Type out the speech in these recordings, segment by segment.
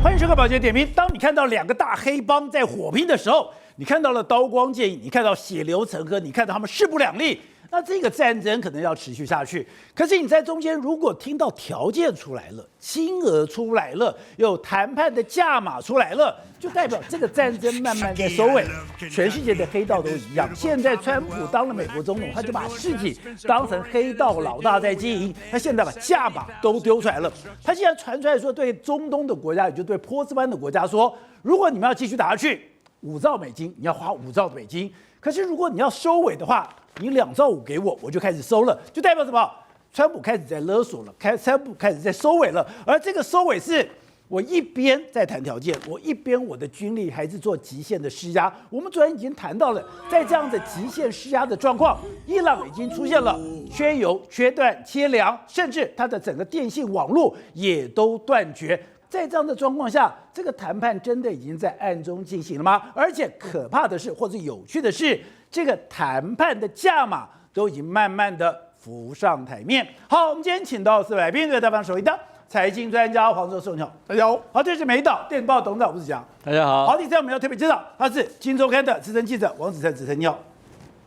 欢迎收看宝洁点评。当你看到两个大黑帮在火拼的时候，你看到了刀光剑影，你看到血流成河，你看到他们势不两立，那这个战争可能要持续下去。可是你在中间如果听到条件出来了，金额出来了，有谈判的价码出来了，就代表这个战争慢慢在收尾。全世界的黑道都一样。现在川普当了美国总统，他就把事情当成黑道老大在经营。他现在把价码都丢出来了。他现在传出来说，对中东的国家，也就对波斯湾的国家说，如果你们要继续打下去，5兆美金，你要花5兆美金。可是如果你要收尾的话，你2兆5给我，我就开始收了，就代表什么？川普开始在勒索了，川普开始在收尾了。而这个收尾是我一边在谈条件，我一边我的军力还是做极限的施压。我们昨天已经谈到了，在这样的极限施压的状况，伊朗已经出现了缺油、缺电、缺粮，甚至它的整个电信网络也都断绝。在这样的状况下，这个谈判真的已经在暗中进行了吗？而且可怕的是，或者有趣的是，这个谈判的价码都已经慢慢的浮上台面。好，我们今天请到4来宾，大方首一的财经专家黄寿胜，大家好。好，这是美岛电子报董事长吴志强，大家好。好，第三我们要特别介绍，他是《金周刊》的资深记者王子成，子成你好。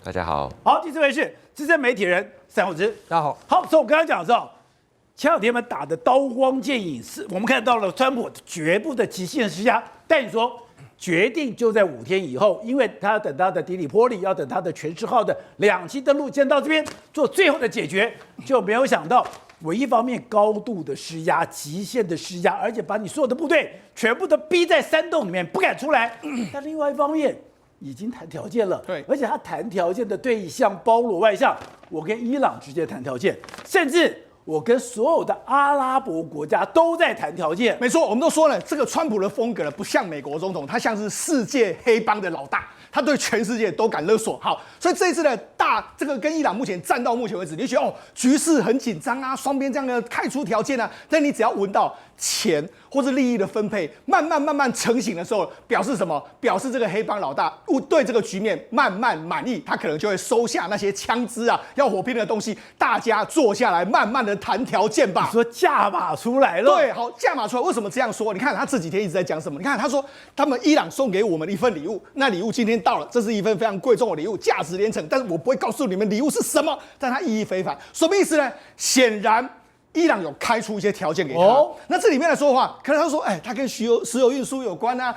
大家好。好，第四位是资深媒体人3虎之，大家好。好，所以我刚刚讲的时候，前两天们打的刀光剑影，是我们看到了川普绝不的极限施压。但你说决定就在5天以后，因为他要等他的迪里波利，要等他的全世号的2栖登陆舰到这边做最后的解决，就没有想到我一方面高度的施压，极限的施压，而且把你所有的部队全部都逼在山洞里面不敢出来。但另外一方面已经谈条件了，对，而且他谈条件的对象包罗万象，我跟伊朗直接谈条件，甚至我跟所有的阿拉伯国家都在谈条件。没错，我们都说了，这个川普的风格呢，不像美国总统，他像是世界黑帮的老大，他对全世界都敢勒索。好，所以这一次的这个跟伊朗目前战到目前为止，你觉得局势很紧张啊，双边这样的开出条件啊，但你只要闻到钱或是利益的分配慢慢成型的时候，表示什么？表示这个黑帮老大对这个局面慢慢满意，他可能就会收下那些枪支啊，要火拼的东西，大家坐下来慢慢的谈条件吧。你说价码出来了，对，好，价码出来，为什么这样说？你看他这几天一直在讲什么？你看他说他们伊朗送给我们的一份礼物，那礼物今天到了，这是一份非常贵重的礼物，价值连城，但是我不会告诉你们礼物是什么，但它意义非凡，什么意思呢？显然伊朗有开出一些条件给他，那这里面来说的话，可能他说，他跟石油运输有关啊，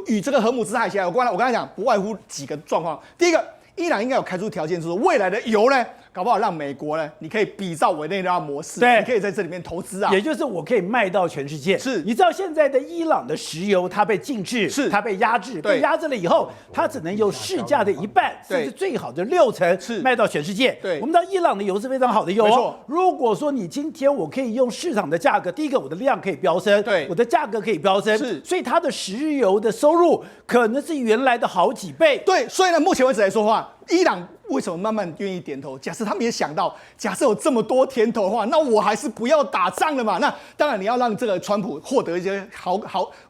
与这个荷姆兹海峡有关啊。我刚才讲，不外乎几个状况。第一个，伊朗应该有开出条件，就是未来的油呢，搞不好让美国呢，你可以比照委内瑞拉模式，对，你可以在这里面投资啊，也就是我可以卖到全世界。是，你知道现在的伊朗的石油它被禁制，是它被压制，被压制了以后，它只能用市价的1半，甚至最好的60%是卖到全世界。对，我们知道伊朗的油是非常好的油，没错。如果说你今天我可以用市场的价格，第一个我的量可以飙升，对，我的价格可以飙升，是，所以它的石油的收入可能是原来的好几倍。对，所以呢，目前为止来说的话，伊朗为什么慢慢愿意点头？假设他们也想到，假设有这么多甜头的话，那我还是不要打仗了嘛。那当然你要让这个川普获得一些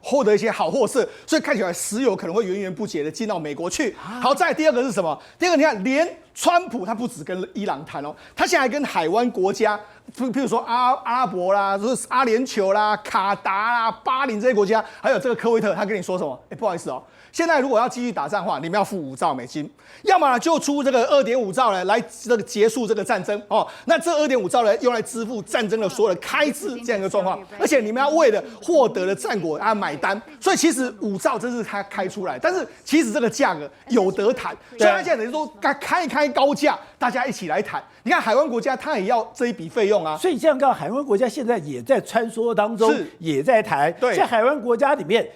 获得一些好货色，所以看起来石油可能会源源不绝的进到美国去。好，再来第二个是什么？第二个你看，连川普他不只跟伊朗谈哦，他现在还跟海湾国家，譬如说阿拉伯啦，就是阿联酋啦、卡达啦、巴林这些国家，还有这个科威特，他跟你说什么？不好意思哦。现在如果要继续打仗的话，你们要付5兆美金，要么呢就出这个2.5兆呢来这个结束这个战争哦。那这2.5兆呢用来支付战争的所有的开支这样一个状况，而且你们要为了获得的战果啊买单，所以其实5兆这是他开出来，但是其实这个价格有得谈，所以他现在等于说开高价，大家一起来谈。你看海湾国家他也要这一笔费用啊，所以这样看，海湾国家现在也在穿梭当中，也在谈。对，在海湾国家里面。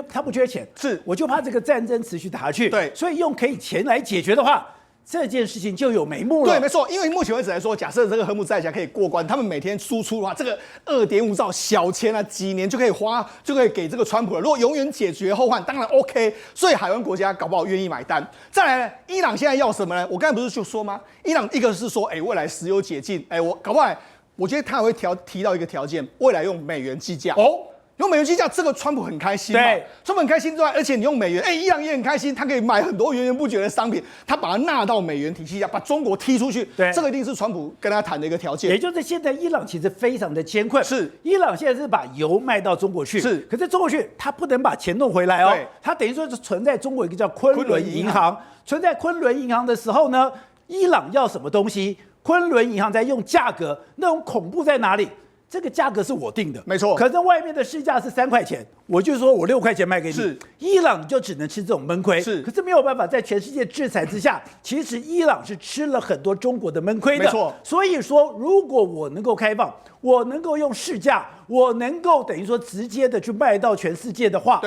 他不缺钱，是，我就怕这个战争持续打下去，对，所以用可以钱来解决的话，这件事情就有眉目了。对，没错，因为目前为止来说，假设这个荷姆兹海峡可以过关，他们每天输出的话，这个2.5兆小钱啊，几年就可以花，就可以给这个川普了。如果永远解决后患，当然 OK。所以海湾国家搞不好愿意买单。再来呢，伊朗现在要什么呢？我刚才不是就说吗？伊朗一个是说，未来石油解禁，我搞不好，我觉得他还会提到一个条件，未来用美元计价。用美元计价，这个川普很开心嘛？对，川普很开心之外，而且你用美元，伊朗也很开心，他可以买很多源源不绝的商品，他把它纳到美元体系下，把中国踢出去。对，这个一定是川普跟他谈的一个条件。也就是现在伊朗其实非常的艰困，是伊朗现在是把油卖到中国去，是，可是中国去他不能把钱弄回来哦，对，他等于说是存在中国一个叫昆仑银行，存在昆仑银行的时候呢，伊朗要什么东西，昆仑银行在用价格，那种恐怖在哪里？这个价格是我定的，没错。可是外面的市价是3块钱，我就说我6块钱卖给你。是，伊朗就只能吃这种闷亏。是，可是没有办法，在全世界制裁之下，其实伊朗是吃了很多中国的闷亏的。没错。所以说，如果我能够开放，我能够用市价，我能够等于说直接的去卖到全世界的话，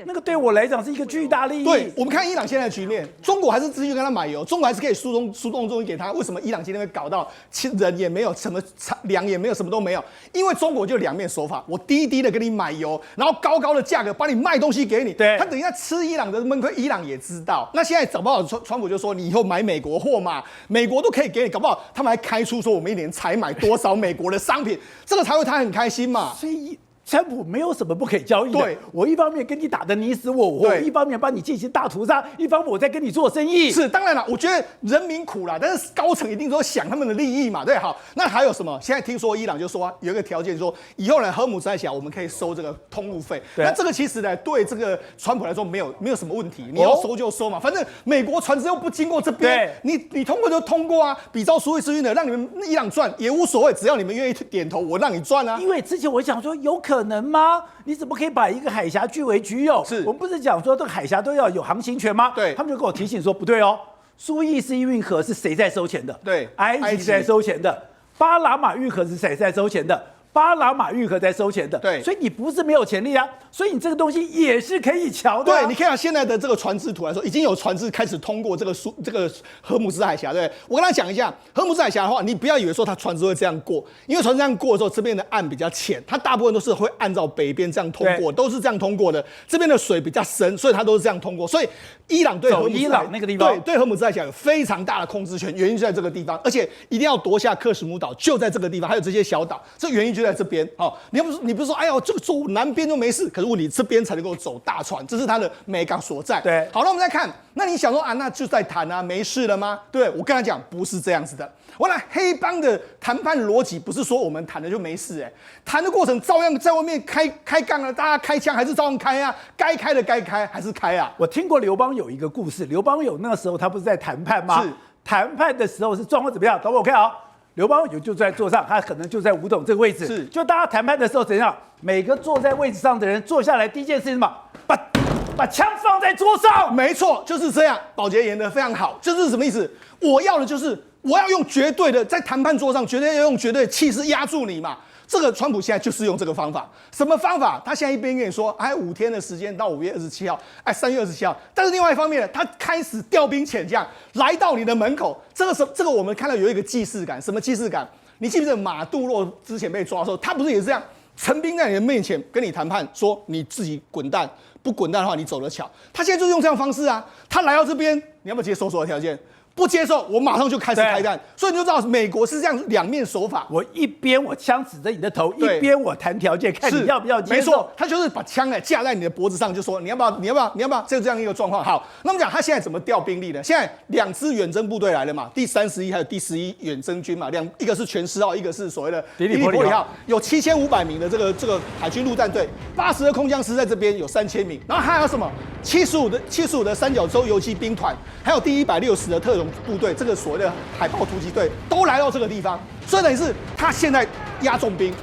那个对我来讲是一个巨大利益。对，我们看伊朗现在的局面，中国还是继续跟他买油，中国还是可以输送东西给他。为什么伊朗今天会搞到人也没有，什么粮也没有，什么都没有？因为中国就两面手法，我低低的给你买油，然后高高的价格把你卖东西给你。对，他等一下吃伊朗的闷亏，伊朗也知道。那现在搞不好川普就说你以后买美国货嘛，美国都可以给你，搞不好他们还开出说我们一年才买多少美国的商品，这个才会他很开心嘛。所以川普没有什么不可以交易的。对，我一方面跟你打得你死我活，一方面帮你进行大屠杀，一方面我在跟你做生意。是，当然了，我觉得人民苦啦，但是高层一定都想他们的利益嘛。对，好，那还有什么？现在听说伊朗就说有一个条件，说以后呢，荷姆斯海峡我们可以收这个通路费。那这个其实呢，对这个川普来说没有什么问题，你要收就收嘛，反正美国船只又不经过这边，你通过就通过啊，比照苏伊士运的，让你们伊朗赚也无所谓，只要你们愿意点头，我让你赚啊。因为之前我想说，有可能吗？你怎么可以把一个海峡据为己有？是我们不是讲说这个海峡都要有航行权吗？对，他们就跟我提醒说，不对哦，苏伊士运河是谁在收钱的？对，埃及在收钱的。巴拿马运河是谁在收钱的？巴拿马运河在收钱的。对，所以你不是没有潜力啊，所以你这个东西也是可以瞧的。对，你看现在的这个船只图来说，已经有船只开始通过这个荷姆斯海峡。对，我跟他讲一下，荷姆斯海峡的话，你不要以为说它船只会这样过，因为船只这样过的时候，这边的岸比较浅，它大部分都是会按照北边这样通过，都是这样通过的。这边的水比较深，所以它都是这样通过。所以伊朗对伊朗那个地方，对荷姆斯海峡有非常大的控制权，原因就在这个地方，而且一定要夺下克什姆岛，就在这个地方，还有这些小岛，这原因就在这边。好，你不是说，哎呦，这个走南边就没事，可是问题这边才能够走大船，这是它的美感所在。对，好，那我们再看，那你想说啊，那就在谈啊，没事了吗？对，我跟他讲，不是这样子的。我来黑帮的谈判逻辑不是说我们谈的就没事，谈的过程照样在外面开杠啊，大家开枪还是照样开啊，该开的该开还是开啊。我听过刘邦有一个故事，刘邦有那个时候他不是在谈判吗？是，谈判的时候是状况怎么样？等我看啊。刘邦有就在座上，他可能就在吴董这个位置。是，就大家谈判的时候怎样？每个坐在位置上的人坐下来，第一件事情什么？把枪放在桌上。没错，就是这样。宝洁演得非常好，就是什么意思？我要的就是我要用绝对的，在谈判桌上绝对要用绝对的气势压住你嘛。这个川普现在就是用这个方法，什么方法？他现在一边跟你说，还有5天的时间到5月27号，3月27号，但是另外一方面呢，他开始调兵遣将，来到你的门口。这个我们看到有一个既视感，什么既视感？你记不记得马杜罗之前被抓的时候，他不是也是这样，陈兵在你的面前跟你谈判，说你自己滚蛋，不滚蛋的话你走得巧。他现在就是用这样的方式啊，他来到这边，你要不要接受所有条件？不接受，我马上就开始开战，所以你就知道美国是这样两面手法。我一边我枪指着你的头，一边我谈条件，看你要不要接受。没错，他就是把枪架在你的脖子上，就说你要不要，就这样一个状况。好，那么讲他现在怎么调兵力呢？现在2支远征部队来了嘛，第31还有第11远征军嘛，一个是全师号，一个是所谓的迪利波里号，有7500名的这个海军陆战队，80的空降师在这边有3000名，然后还有什么75的三角洲游击兵团，还有第160的特种部队，这个所谓的海豹突击队都来到这个地方，所以等于是他现在压重兵，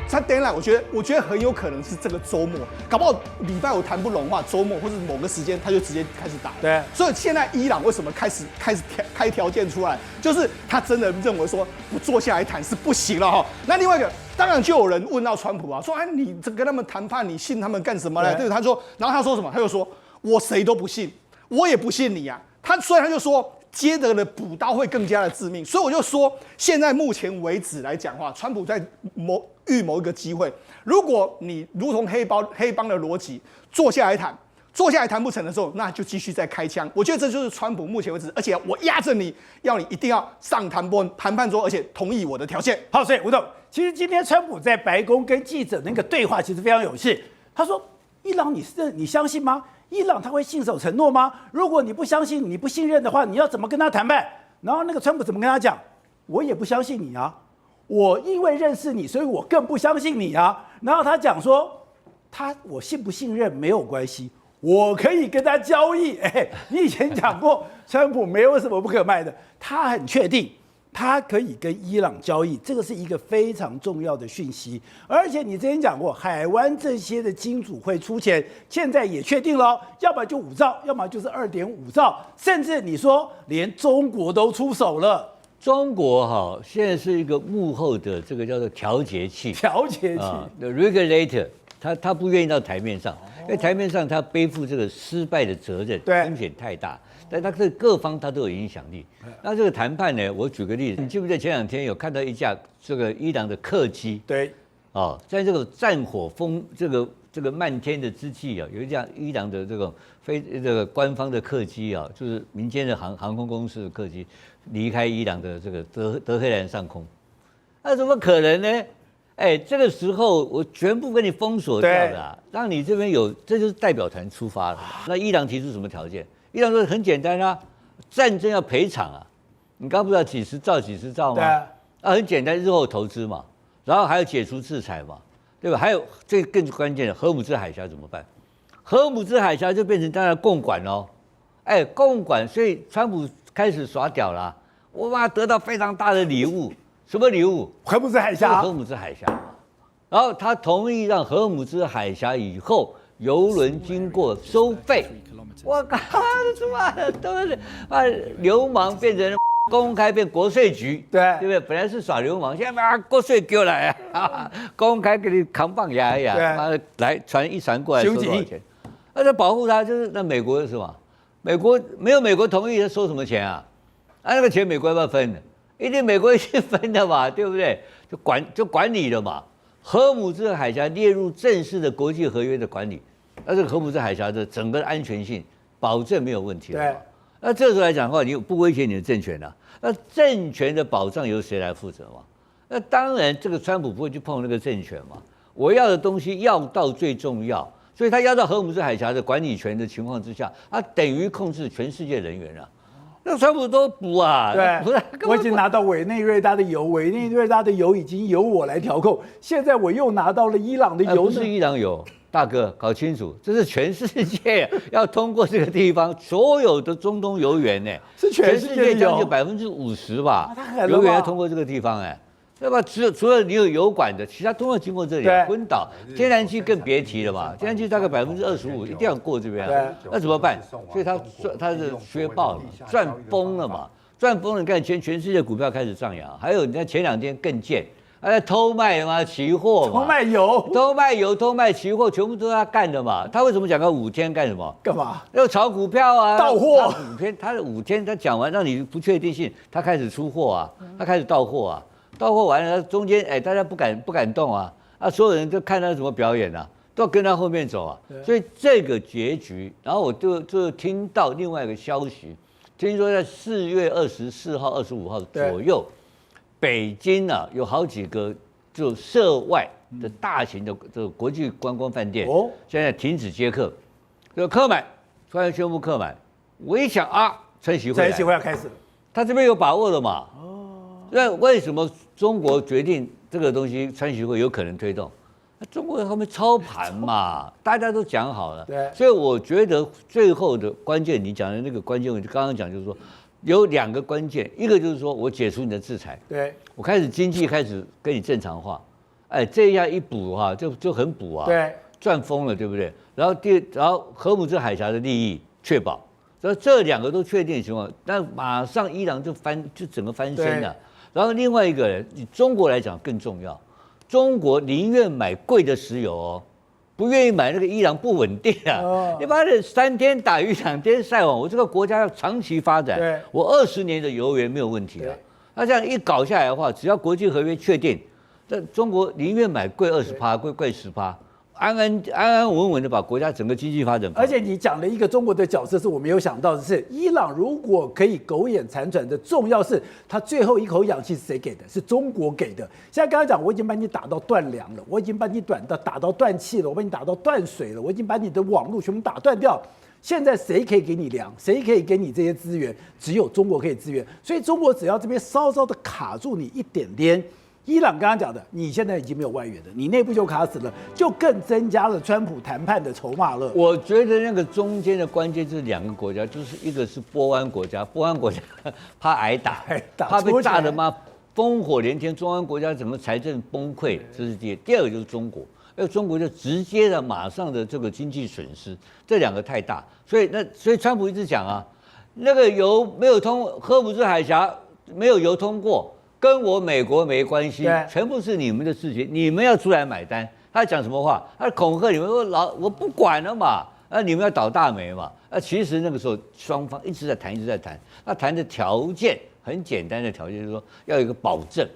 他等来，我觉得很有可能是这个周末，搞不好礼拜5谈不拢的话，周末或是某个时间他就直接开始打。对，所以现在伊朗为什么开始开条件出来，就是他真的认为说不坐下来谈是不行了哈。那另外一个，当然就有人问到川普啊，说哎你这跟他们谈判，你信他们干什么呢？对，他说，然后他说什么？他就说我谁都不信，我也不信你啊。所以他就说。接着的补刀会更加的致命，所以我就说，现在目前为止来讲话，川普在预谋一个机会，如果你如同黑帮的逻辑坐下来谈，坐下来谈不成的时候，那就继续再开枪。我觉得这就是川普目前为止，而且我压着你，要你一定要上谈判桌，而且同意我的条件。好，所以吴董，其实今天川普在白宫跟记者那个对话其实非常有趣。他说：“伊朗你相信吗？伊朗他会信守承诺吗？如果你不相信、你不信任的话，你要怎么跟他谈判？”然后那个川普怎么跟他讲？我也不相信你啊，我因为认识你，所以我更不相信你啊。然后他讲说，我信不信任没有关系。我可以跟他交易，你以前讲过，川普没有什么不可卖的，他很确定，他可以跟伊朗交易，这个是一个非常重要的讯息。而且你之前讲过，海湾这些的金主会出钱，现在也确定了，要么就5兆，要么就是2.5兆，甚至你说连中国都出手了。中国现在是一个幕后的这个叫做调节器，the regulator， 他不愿意到台面上。因为台面上他背负这个失败的责任，风险太大，但他这各方他都有影响力。那这个谈判呢，我举个例子，你记不记得前2天有看到一架这个伊朗的客机？对，在这个战火这个漫天的之际有一架伊朗的这个官方的客机就是民间的航空公司的客机离开伊朗的这个德黑兰上空，那怎么可能呢？这个时候我全部给你封锁掉了，让你这边这就是代表团出发了。那伊朗提出什么条件？伊朗说很简单啊，战争要赔偿啊。你刚不知道几十兆吗？很简单，日后投资嘛，然后还要解除制裁嘛，对吧？还有最更关键的荷姆兹海峡怎么办？荷姆兹海峡就变成大家共管喽，共管，所以川普开始耍屌了，我妈得到非常大的礼物。什么礼物？荷姆兹海峡。荷姆兹海峡，然后他同意让荷姆兹海峡以后邮轮经过收费。我靠，他妈的都是流氓变成公开变国税局，对不对？本来是耍流氓，现在国税给我来啊，公开给你扛棒牙呀，妈的来一传过来收多少钱？那在保护他，就是那美国是什么？美国没有美国同意，他收什么钱啊？那个钱美国要不要分的？一定美国一定分的嘛，对不对？就管理了嘛。荷姆兹海峡列入正式的国际合约的管理，那这个荷姆兹海峡的整个安全性保证没有问题了嘛。那这时候来讲的话，你不威胁你的政权啊？那政权的保障由谁来负责嘛？那当然，这个川普不会去碰那个政权嘛。我要的东西要到最重要，所以他要到荷姆兹海峡的管理权的情况之下，他等于控制全世界人员了。那川普都补啊！对，我已经拿到委内瑞拉的油，委内瑞拉的油已经由我来调控。现在我又拿到了伊朗的油，不是伊朗油，大哥搞清楚，这是全世界要通过这个地方所有的中东油源呢，是全世界将近50%吧，油源要通过这个地方对吧？除了你有油管的，其他都要经过这里。昏岛天然气更别提了嘛，天然气大概25%一定要过这边那怎么办？所以他是削爆了，赚疯了嘛，赚疯了。你看全世界股票开始上扬，还有你看前2天更贱，在偷卖嘛，期货嘛，偷卖油、偷卖期货，全部都是他干的嘛。他为什么讲个5天干什么？干嘛？要炒股票啊，到货。他5天他讲完，让你不确定性，他开始出货啊，他开始到货啊。到货完了，中间大家不敢动啊，所有人都看他怎么表演啊，都要跟他后面走啊。所以这个结局，然后我就听到另外一个消息，听说在4月24号、25号左右，北京有好几个就涉外的大型的这个国际观光饭店，现在停止接客，就客满，突然宣布客满。我一想川习会要开始了，他这边有把握的嘛。那为什么中国决定这个东西川习会有可能推动？中国人后面操盘嘛，大家都讲好了。对，所以我觉得最后的关键，你讲的那个关键问题，刚刚讲就是说有2个关键，一个就是说我解除你的制裁，对，我开始经济开始跟你正常化，这样一补就很补啊，对，赚疯了，对不对？然后荷姆兹海峡的利益确保，所以这2个都确定的情况，那马上伊朗就整个翻身了。然后另外一个，以中国来讲更重要，中国宁愿买贵的石油不愿意买那个伊朗不稳定啊。你把这3天打鱼2天晒网，我这个国家要长期发展，我20年的油源没有问题啊。那这样一搞下来的话，只要国际合约确定，那中国宁愿买贵20%，贵10%，安稳稳的把国家整个经济发展。而且你讲了一个中国的角色是我没有想到的是，伊朗如果可以苟延残喘的重要是，它最后一口氧气是谁给的？是中国给的。现在刚才讲，我已经把你打到断粮了，我已经把你打到断气了，我把你打到断水了，我已经把你的网络全部打断掉。现在谁可以给你粮？谁可以给你这些资源？只有中国可以支援。所以中国只要这边稍稍的卡住你一点点。伊朗刚刚讲的，你现在已经没有外援了，你内部就卡死了，就更增加了川普谈判的筹码了。我觉得那个中间的关键就是2个国家，就是一个是波湾国家，波湾国家怕挨打，怕被炸得妈烽火连天，中湾国家整个财政崩溃，这是第二个就是中国，因为中国就直接的马上的这个经济损失，这2个太大，所以川普一直讲啊，那个油没有通荷姆斯海峡没有油通过。跟我美国没关系，全部是你们的事情，你们要出来买单。他讲什么话？他恐吓你们说我不管了嘛，你们要倒大霉嘛。其实那个时候双方一直在谈，那谈的条件很简单的条件就是说要有一个保证，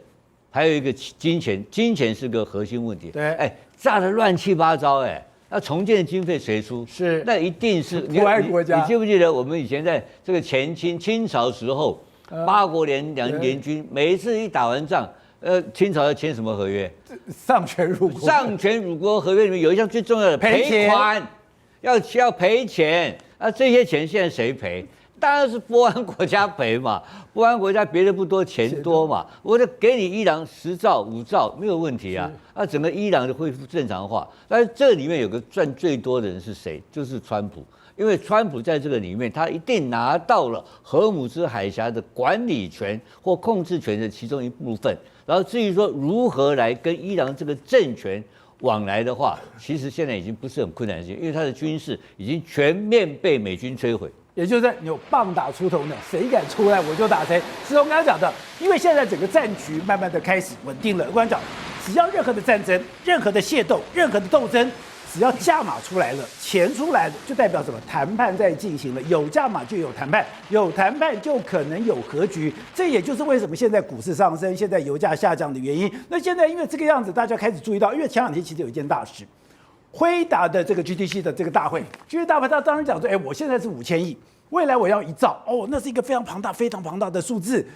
还有一个金钱是个核心问题。对，炸得乱七八糟，那重建的经费谁出？是，那一定是不爱国家。你记不记得我们以前在这个清朝时候？8国联军每一次一打完仗，清朝要签什么合约？丧权辱国。丧权辱国合约里面有一项最重要的赔款，要赔钱。这些钱现在谁赔？当然是波湾国家赔嘛。波湾国家别的不多，钱多嘛。我就给你伊朗10兆5兆没有问题啊。整个伊朗就恢复正常化。但是这里面有个赚最多的人是谁？就是川普。因为川普在这个里面，他一定拿到了荷姆斯海峡的管理权或控制权的其中一部分。然后至于说如何来跟伊朗这个政权往来的话，其实现在已经不是很困难的事情，因为他的军事已经全面被美军摧毁。也就是有棒打出头鸟，谁敢出来我就打谁。是我刚刚讲的，因为现在整个战局慢慢的开始稳定了。我刚刚讲，只要任何的战争、任何的械斗、任何的斗争。只要价码出来了，钱出来了，就代表什么？谈判在进行了，有价码就有谈判，有谈判就可能有和局。这也就是为什么现在股市上升，现在油价下降的原因。那现在因为这个样子，大家开始注意到，因为前2天其实有一件大事，辉达的这个 GTC 的这个大会，GTC 大会他当时讲说，我现在是5000亿，未来我要1兆，那是一个非常庞大的数字。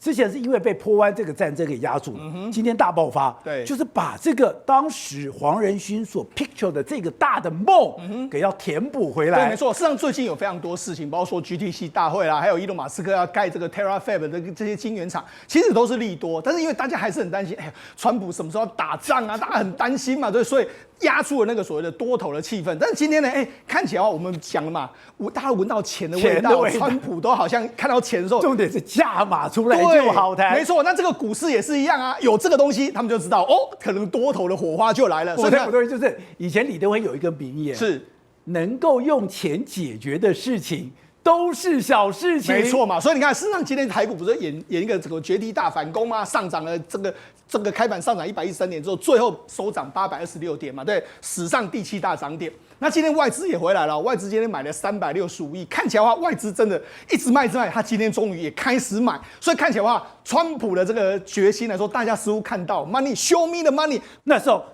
之前是因为被波湾这个战争给压住了，今天大爆发，对，就是把这个当时黄仁勋所 picture 的这个大的梦，给要填补回来。对，没错。事实上，最近有非常多事情，包括说 GTC 大会啦，还有伊隆马斯克要盖这个 Terafab 的这些晶圆厂，其实都是利多。但是因为大家还是很担心，川普什么时候要打仗啊？大家很担心嘛，对，所以压出了那个所谓的多头的气氛。但是今天呢，看起来我们讲了嘛，大家闻到钱的味道，川普都好像看到钱的时候，重点是价码出来就好谈。没错，那这个股市也是一样啊，有这个东西，他们就知道可能多头的火花就来了。所以很多人就是以前李登辉有一个名言，是能够用钱解决的事情都是小事情。没错嘛，所以你看，事实上今天台股不是演一个这个绝地大反攻吗？上涨了这个开盘上涨113点之后，最后收涨826点嘛，对，史上第7大涨点。那今天外资也回来了，外资今天买了365亿，看起来的话，外资真的一直卖，他今天终于也开始买，所以看起来的话，川普的这个决心来说，大家似乎看到 money show me the money。那时候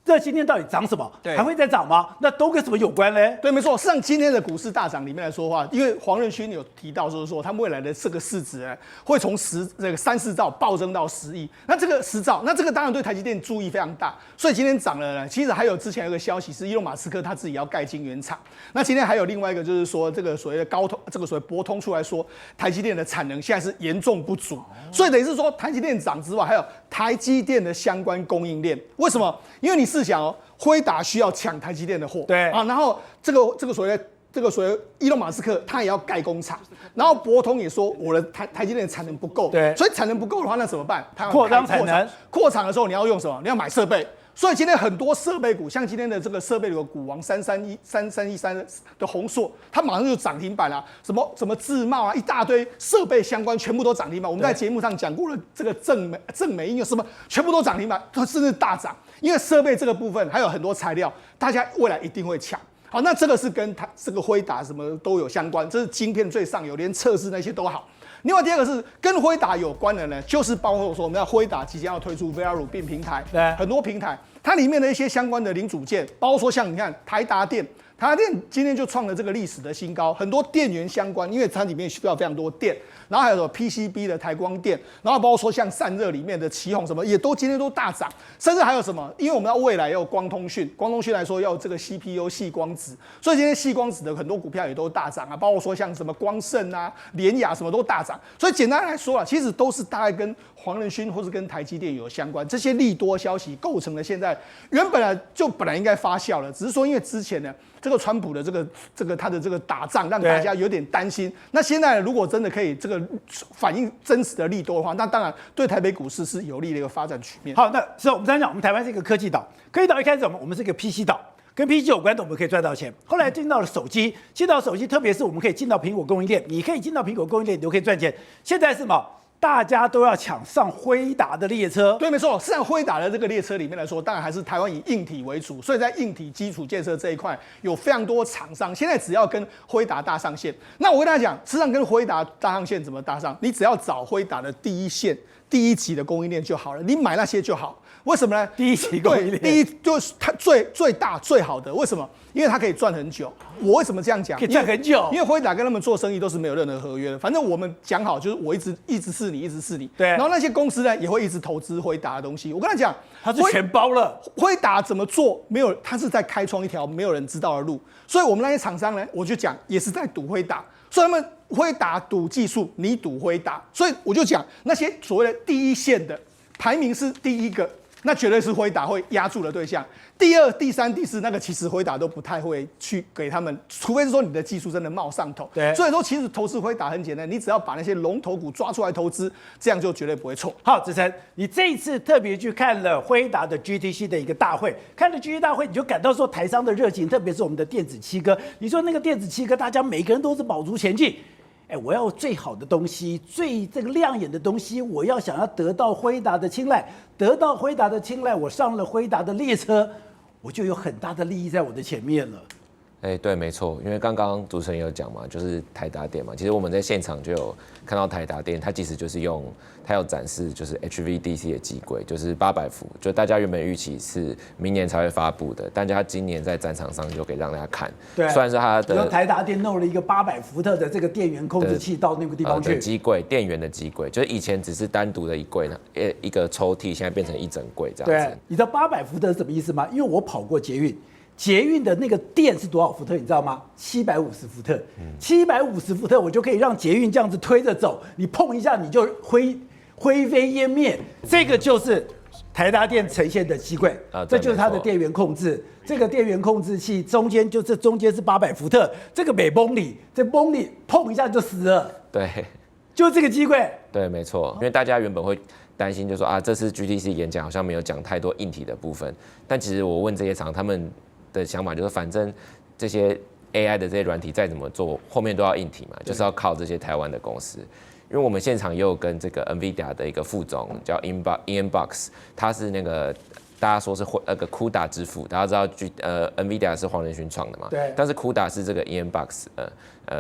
这今天到底涨什么？还会再涨吗？那都跟什么有关呢？对，没错。实际上今天的股市大涨里面来说的话，因为黄仁勋有提到，就是说他们未来的这个市值会从3-4兆暴增到10亿。那这个10兆，那这个当然对台积电注意非常大。所以今天涨了呢。其实还有之前有个消息是，伊隆马斯克他自己要盖晶圆厂。那今天还有另外一个就是说，这个所谓的所谓博通出来说，台积电的产能现在是严重不足。所以等于是说，台积电涨之外，还有台积电的相关供应链。为什么？因为你试想辉达需要抢台积电的货，对啊，然后这个所谓伊隆马斯克他也要盖工厂，然后博通也说我的台积电的产能不够，对，所以产能不够的话，那怎么办？他要扩张产能，扩厂的时候你要用什么？你要买设备。所以今天很多设备股，像今天的这个设备股股王3313的宏硕，它马上就涨停板了，什么自贸啊，一大堆设备相关全部都涨停板。我们在节目上讲过了，这个正美应用什么全部都涨停板，甚至大涨。因为设备这个部分还有很多材料，大家未来一定会抢。好，那这个是跟这个辉达什么都有相关，这是晶片最上游，连测试那些都好。另外第二个是跟辉达有关的呢，就是包括说我们要辉达即将要推出 VR 并平台，对，很多平台它里面的一些相关的零组件，包括说像你看台达电。台达电今天就创了这个历史的新高，很多电源相关，因为它里面需要非常多电，然后还有什么 PCB 的台光电，然后包括说像散热里面的奇鋐什么，也都今天都大涨，甚至还有什么？因为我们要未来要有光通讯，光通讯来说要有这个 CPU 细光子，所以今天细光子的很多股票也都大涨啊，包括说像什么光盛啊、联亚什么都大涨，所以简单来说啊，其实都是大概跟黄仁勋或是跟台积电有相关，这些利多消息构成了现在原本本来应该发酵了，只是说因为之前呢。这个川普的他的这个打仗让大家有点担心。那现在如果真的可以这个反映真实的利多的话，那当然对台北股市是有利的一个发展局面。好，那是我们刚才讲，我们台湾是一个科技岛，科技岛一开始我们是一个 PC 岛，跟 PC 有关的我们可以赚到钱。后来进到了手机，特别是我们可以进到苹果供应链，你可以进到苹果供应链，你就可以赚钱。现在是什么？大家都要抢上辉达的列车，对，没错。实际上，辉达的这个列车里面来说，当然还是台湾以硬体为主，所以在硬体基础建设这一块有非常多厂商。现在只要跟辉达搭上线，那我跟大家讲，实际上跟辉达搭上线怎么搭上？你只要找辉达的第一线、第一级的供应链就好了，你买那些就好。为什么呢？第一级供应链，第一就是它最大最好的。为什么？因为它可以赚很久。我为什么这样讲？可以赚很久。因为辉达跟他们做生意都是没有任何合约的，反正我们讲好就是我一直是你，一直是你。对。然后那些公司呢也会一直投资辉达的东西。我跟他讲，它是全包了。辉达怎么做？没有，他是在开创一条没有人知道的路。所以我们那些厂商呢，我就讲也是在赌辉达。所以他们辉达赌技术，你赌辉达。所以我就讲那些所谓的第一线的排名是第一个。那绝对是辉达会压住的对象。第二、第三、第四，那个其实辉达都不太会去给他们，除非是说你的技术真的冒上头。对，所以说其实投资辉达很简单，你只要把那些龙头股抓出来投资，这样就绝对不会错。好，子晨，你这一次特别去看了辉达的 GTC 的一个大会，看了 GTC 大会，你就感到说台商的热情，特别是我们的电子七哥。你说那个电子七哥，大家每个人都是卯足前进。我要最好的东西，最这个亮眼的东西，我要想要得到辉达的青睐，我上了辉达的列车，我就有很大的利益在我的前面了。对，没错，因为刚刚主持人有讲嘛，就是台达电嘛，其实我们在现场就有看到台达电，它其实就是它有展示就是 HVDC 的机柜，就是800伏，就大家原本预期是明年才会发布的，但它今年在展场上就给让大家看。对，虽然是它的台达电弄了一个800伏特的这个电源控制器到那个地方去，机柜，电源的机柜，就是以前只是单独的一柜呢，一个抽屉，现在变成一整柜这样子。对，你知道800伏特是什么意思吗？因为我跑过捷运的那个电是多少伏特，你知道吗？750伏特，750伏特，我就可以让捷运这样子推着走，你碰一下你就灰飞烟灭。这个就是台达电呈现的机柜，这就是它的电源控制。这个电源控制器中间是800伏特，这个每崩里碰一下就死了。对，就这个机柜。对，没错，因为大家原本会担心就说啊，这次 GTC 演讲好像没有讲太多硬体的部分，但其实我问这些厂，他们的想法就是，反正这些 AI 的这些软体再怎么做，后面都要硬体嘛，就是要靠这些台湾的公司。因为我们现场也有跟这个 NVIDIA 的一个副总叫 Ian Box， 他是那个大家说是那个 CUDA 之父，大家知道NVIDIA 是黄仁勋创的嘛，对，但是 CUDA 是这个 Ian Box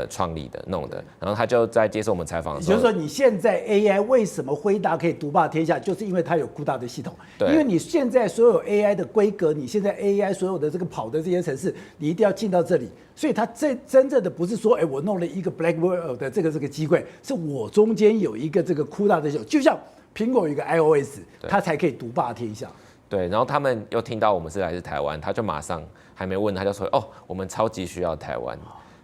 创立的弄的，然后他就在接受我们采访的时候，也就是说，你现在 AI 为什么辉达可以独霸天下，就是因为它有 CUDA 的系统。对，因为你现在所有 AI 的规格，你现在 AI 所有的这个跑的这些程式，你一定要进到这里。所以它真正的不是说，我弄了一个 Blackwell 的这个机柜，是我中间有一个这个 CUDA 的系统，就像苹果有一个 iOS， 它才可以独霸天下。对，然后他们又听到我们是来自台湾，他就马上还没问，他就说我们超级需要台湾。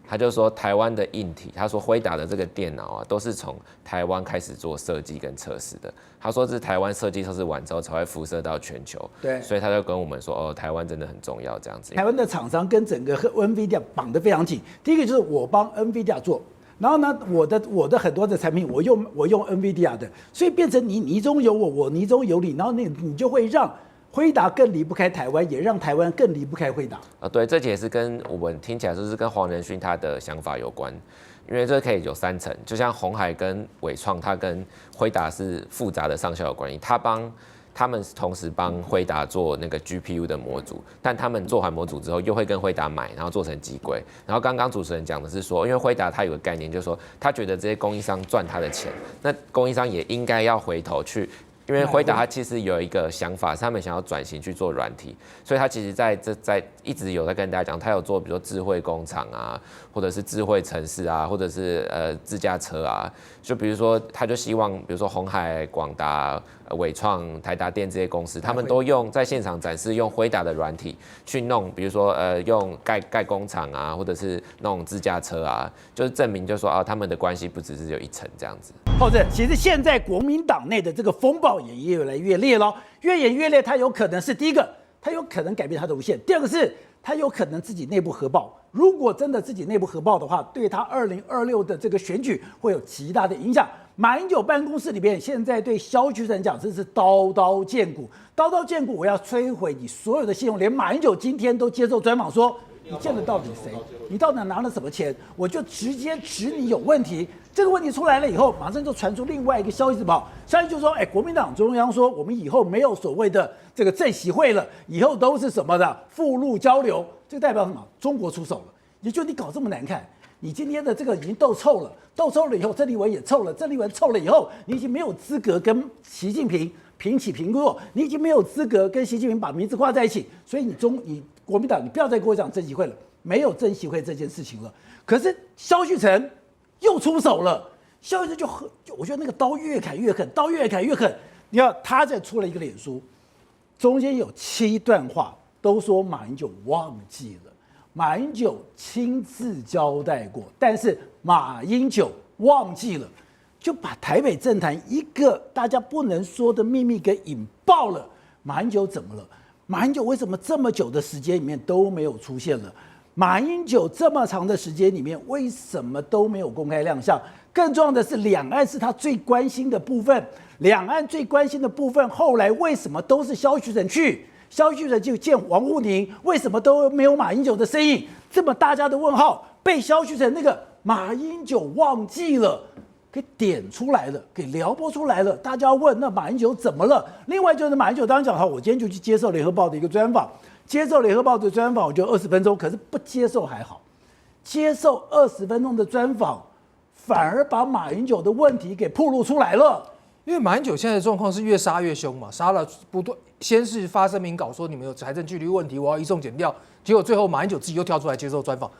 他就说台湾的硬体，他说辉达的这个电脑啊，都是从台湾开始做设计跟测试的。他说是台湾设计测试完之后才会辐射到全球，对，所以他就跟我们说，台湾真的很重要这样子。台湾的厂商跟整个 NVIDIA 绑得非常紧。第一个就是我帮 NVIDIA 做，然后呢，我的很多的产品我用 NVIDIA 的，所以变成你泥中有我泥中有你，然后你就会让辉达更离不开台湾，也让台湾更离不开辉达。对，这也是跟我们听起来就是跟黄仁勋他的想法有关，因为这可以有3层，就像鸿海跟伟创，他跟辉达是复杂的上下游关系，他们同时帮辉达做那个 GPU 的模组，但他们做完模组之后，又会跟辉达买，然后做成机柜。然后刚刚主持人讲的是说，因为辉达他有个概念，就是说他觉得这些供应商赚他的钱，那供应商也应该要回头去因为辉达它其实有一个想法，是他们想要转型去做软体，所以它其实在一直有在跟大家讲，它有做比如说智慧工厂啊，或者是智慧城市啊，或者是自驾车啊，就比如说他就希望比如说鸿海、广达、伟创、台达电这些公司，他们都用在现场展示用辉达的软体去弄，比如说用盖工厂啊，或者是弄自驾车啊，就是证明就说啊他们的关系不只是有一层这样子。或者，其实现在国民党内的这个风暴也越来越烈了，越演越烈，它有可能是第一个，它有可能改变它的路线；第二个是它有可能自己内部核爆。如果真的自己内部核爆的话，对他2026的这个选举会有极大的影响。马英九办公室里面现在对萧旭晨讲，这是刀刀见骨，刀刀见骨，我要摧毁你所有的信用。连马英九今天都接受专访说，你见得到底谁？你到底拿了什么钱？我就直接指你有问题。这个问题出来了以后，马上就传出另外一个消息消息就说，国民党中央说，我们以后没有所谓的这个政协会了，以后都是什么的附录交流。这个代表什么？中国出手了，也就你搞这么难看，你今天的这个已经斗臭了，斗臭了以后，郑丽文也臭了，郑丽文臭了以后，你已经没有资格跟习近平平起平坐，你已经没有资格跟习近平把名字挂在一起，所以你国民党，你不要再跟我讲政协会了，没有政协会这件事情了。可是萧旭晨又出手了，萧旭晨就我觉得那个刀越砍越狠，刀越砍越狠。你看他再出了一个脸书，中间有7段话，都说马英九忘记了，马英九亲自交代过，但是马英九忘记了，就把台北政坛一个大家不能说的秘密给引爆了。马英九怎么了？马英九为什么这么久的时间里面都没有出现了？马英九这么长的时间里面，为什么都没有公开亮相？更重要的是，两岸是他最关心的部分。两岸最关心的部分，后来为什么都是萧旭晨去？萧旭晨就见王沪宁，为什么都没有马英九的身影？这么大家的问号，被萧旭晨那个马英九忘记了给点出来了，给撩拨出来了。大家问，那马英九怎么了？另外就是马英九当然讲，好，我今天就去接受联合报的一个专访。接受联合报的专访，我就20分钟，可是不接受还好，接受20分钟的专访，反而把马英九的问题给暴露出来了。因为马英九现在的状况是越杀越凶嘛，杀了不对，先是发声明稿说你们有财政纪律问题，我要移送检调，结果最后马英九自己又跳出来接受专访，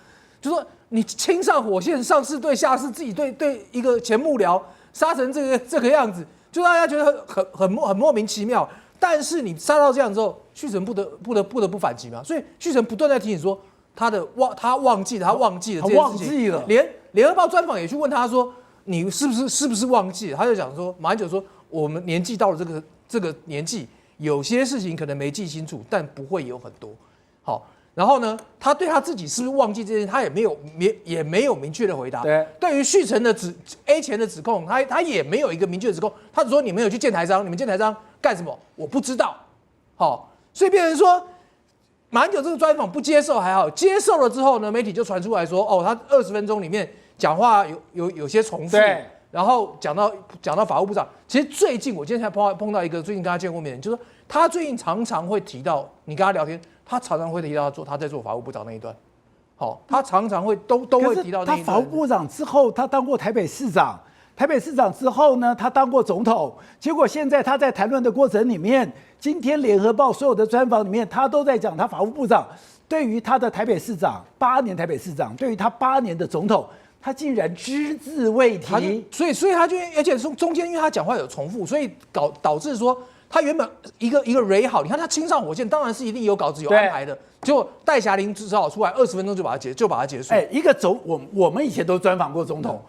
就说你亲上火线，上士对下士，自己对一个前幕僚杀成这个样子，就大家觉得很莫名其妙。但是你杀到这样之后，旭晨不得不反击嘛，所以旭晨不断在提醒说他忘记了这件事情，连联合报专访也去问他说你是不是忘记了？他就讲说马英九说我们年纪到了这个年纪，有些事情可能没记清楚，但不会有很多。好，然后呢，他对他自己是不是忘记这件事，他也没有明确的回答。对于旭晨的A 钱的指控，他也没有一个明确的指控，他只说你们有去见台商，你们见台商干什么？我不知道。好，所以变成说马英九这个专访不接受还好，接受了之后呢，媒体就传出来说，哦，他20分钟里面讲话有些重复，然后讲到法务部长。其实最近我今天才碰到一个最近跟他见过面的人，就是说他最近常常会提到，你跟他聊天，他常常会提到他在做法务部长那一段。好，他常常会都会提到那一段。他法务部长之后，他当过台北市长。台北市长之后呢，他当过总统。结果现在他在谈论的过程里面，今天联合报所有的专访里面，他都在讲他法务部长对于他的台北市长8年台北市长，对于他8年的总统，他竟然只字未提。所以他就而且中间因为他讲话有重复，所以导致说他原本一个 re 好，你看他亲上火线，当然是一定有稿子有安排的。结果戴霞玲只好出来20分钟就把它结束。一个我们以前都专访过总统。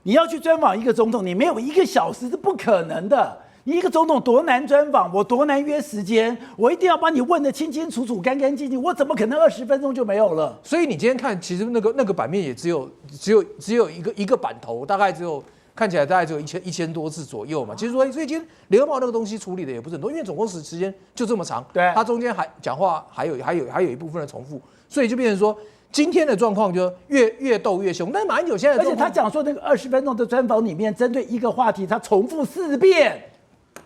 你要去专访一个总统，你没有1个小时是不可能的。你一个总统多难专访，我多难约时间，我一定要把你问得清清楚楚、干干净净，我怎么可能20分钟就没有了？所以你今天看，其实那个版面也只有一个版头，大概看起来大概只有1000多字左右嘛。其实所以今天联合报那个东西处理的也不是很多，因为总共时间就这么长，对，它中间还讲话还有一部分的重复，所以就变成说。今天的状况就越斗越凶，但是马英九现在，而且他讲说那个20分钟的专访里面，针对一个话题，他重复4遍。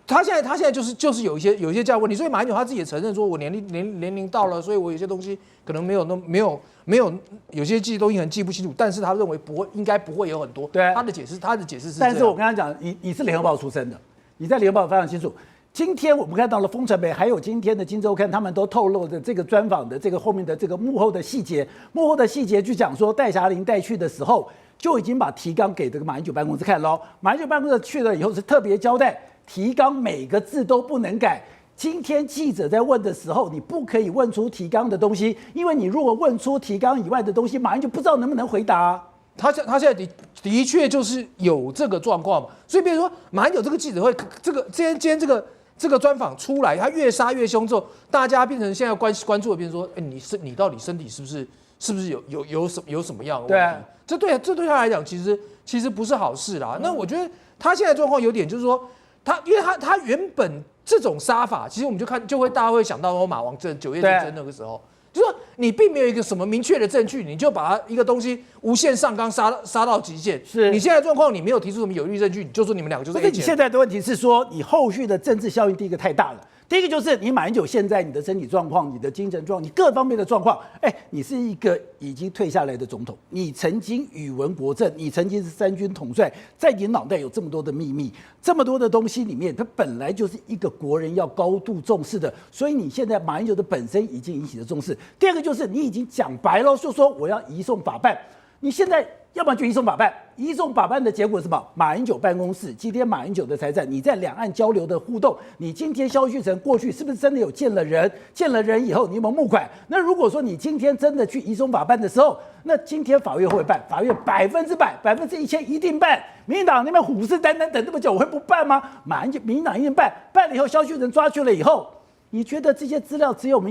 他现在就是有一些这样的问题，所以马英九他自己也承认说，我年龄到了，所以我有些东西可能没有些东西可能记不清楚，但是他认为应该不会有很多。对，他的解释是这样。但是我跟他讲，你是联合报出身的，你在联合报非常清楚。今天我们看到了风传媒，还有今天的《金周刊》，他们都透露的这个专访的这个后面的这个幕后的细节。幕后的细节就讲说，戴霞玲带去的时候，就已经把提纲给这个马英九办公室看了。马英九办公室去了以后，是特别交代提纲每个字都不能改。今天记者在问的时候，你不可以问出提纲的东西，因为你如果问出提纲以外的东西，马英九不知道能不能回答。他现在的确就是有这个状况嘛，所以比如说马英九这个记者会，今天这个专访出来，他越杀越凶之后，大家变成现在关注的变成说，你到底身体是不是有什么样的问题？这对他来讲其实不是好事啦。那我觉得他现在状况有点就是说，因为他原本这种杀法，其实我们大家会想到马王镇9月竞争那个时候。就是说，你并没有一个什么明确的证据，你就把它一个东西无限上纲杀到极限。是你现在状况，你没有提出什么有力证据，你就说你们两个就是 A 钱。你现在的问题是说，你后续的政治效应，第一个太大了。第一个就是你马英九现在你的身体状况、你的精神状况、你各方面的状况，你是一个已经退下来的总统，你曾经语文国政，你曾经是3军统帅，在你脑袋有这么多的秘密，这么多的东西里面，它本来就是一个国人要高度重视的，所以你现在马英九的本身已经引起了重视。第二个就是你已经讲白了，就说我要移送法办，你现在。要不然就移送法办，移送法办的结果是什么？马英九办公室，今天马英九的财产，你在两岸交流的互动，你今天萧旭晨过去是不是真的有见了人？见了人以后，你有没有募款？那如果说你今天真的去移送法办的时候，那今天法院会办，法院100%、1000%一定办。民进党那边虎视眈眈等这么久，我会不办吗？民进党一定办，办了以后，萧旭晨抓去了以后，你觉得这些资料只有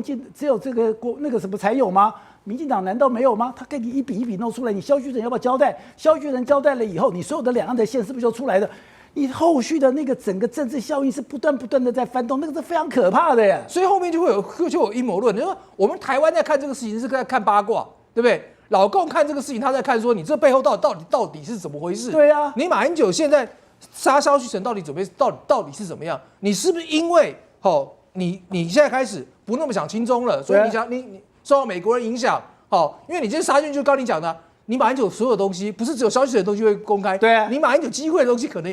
这个那个什么才有吗？民进党难道没有吗？他给你一笔一笔弄出来，你萧旭晨要不要交代？萧旭晨交代了以后，你所有的两岸的线是不是就出来了？你后续的那个整个政治效应是不断的在翻动，那个是非常可怕的耶。所以后面就有阴谋论，就是说我们台湾在看这个事情是在看八卦，对不对？老共看这个事情，他在看说你这背后到底是怎么回事？对啊，你马英九现在杀萧旭晨到底是怎么样？你是不是因为你现在开始不那么想亲中了，所以你受到美国人影响，因为你今天杀进去，刚刚你讲的，你马英九所有东西不是只有消息的东西会公开，对啊，你马英九机会的东西可能